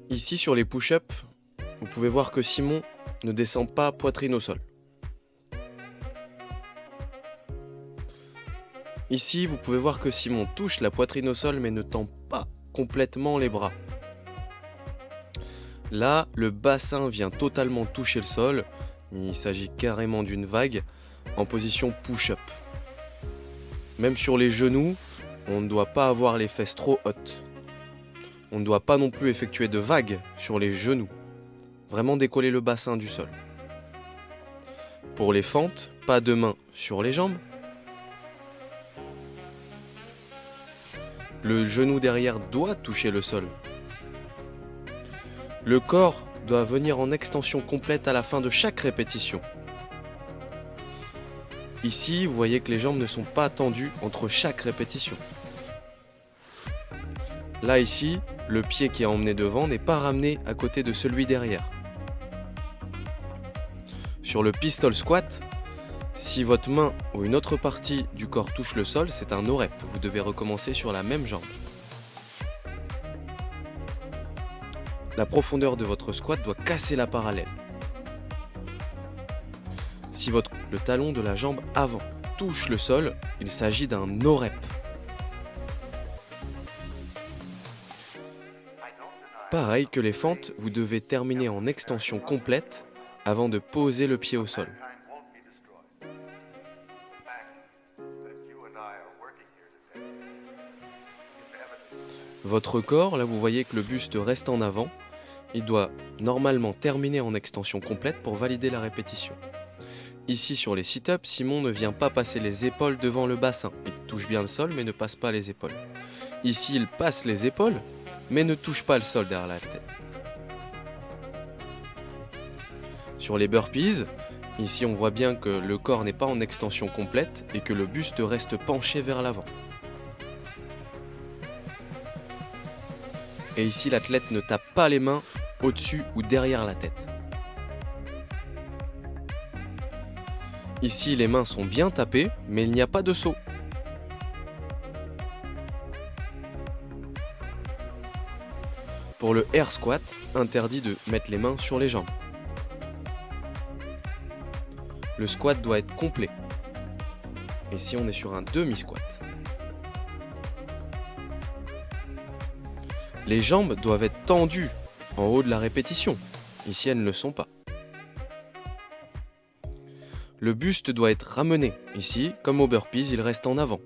Ici sur les push-ups, vous pouvez voir que Simon ne descend pas poitrine au sol. Ici, vous pouvez voir que Simon touche la poitrine au sol mais ne tend pas complètement les bras. Là, le bassin vient totalement toucher le sol. Il s'agit carrément d'une vague en position push-up. Même sur les genoux, on ne doit pas avoir les fesses trop hautes. On ne doit pas non plus effectuer de vagues sur les genoux. Vraiment décoller le bassin du sol. Pour les fentes, pas de main sur les jambes. Le genou derrière doit toucher le sol. Le corps doit venir en extension complète à la fin de chaque répétition. Ici, vous voyez que les jambes ne sont pas tendues entre chaque répétition. Là, ici, le pied qui est emmené devant n'est pas ramené à côté de celui derrière. Sur le pistol squat, si votre main ou une autre partie du corps touche le sol, c'est un no rep. Vous devez recommencer sur la même jambe. La profondeur de votre squat doit casser la parallèle. Si le talon de la jambe avant touche le sol, il s'agit d'un no rep. Pareil que les fentes, vous devez terminer en extension complète avant de poser le pied au sol. Votre corps, là vous voyez que le buste reste en avant, il doit normalement terminer en extension complète pour valider la répétition. Ici sur les sit-ups, Simon ne vient pas passer les épaules devant le bassin. Il touche bien le sol mais ne passe pas les épaules. Ici il passe les épaules mais ne touche pas le sol derrière la tête. Sur les burpees, ici on voit bien que le corps n'est pas en extension complète et que le buste reste penché vers l'avant. Et ici l'athlète ne tape pas les mains au-dessus ou derrière la tête. Ici les mains sont bien tapées mais il n'y a pas de saut. Pour le air squat, interdit de mettre les mains sur les jambes. Le squat doit être complet. Ici, on est sur un demi-squat. Les jambes doivent être tendues en haut de la répétition. Ici, elles ne le sont pas. Le buste doit être ramené. Ici, comme au burpees, il reste en avant.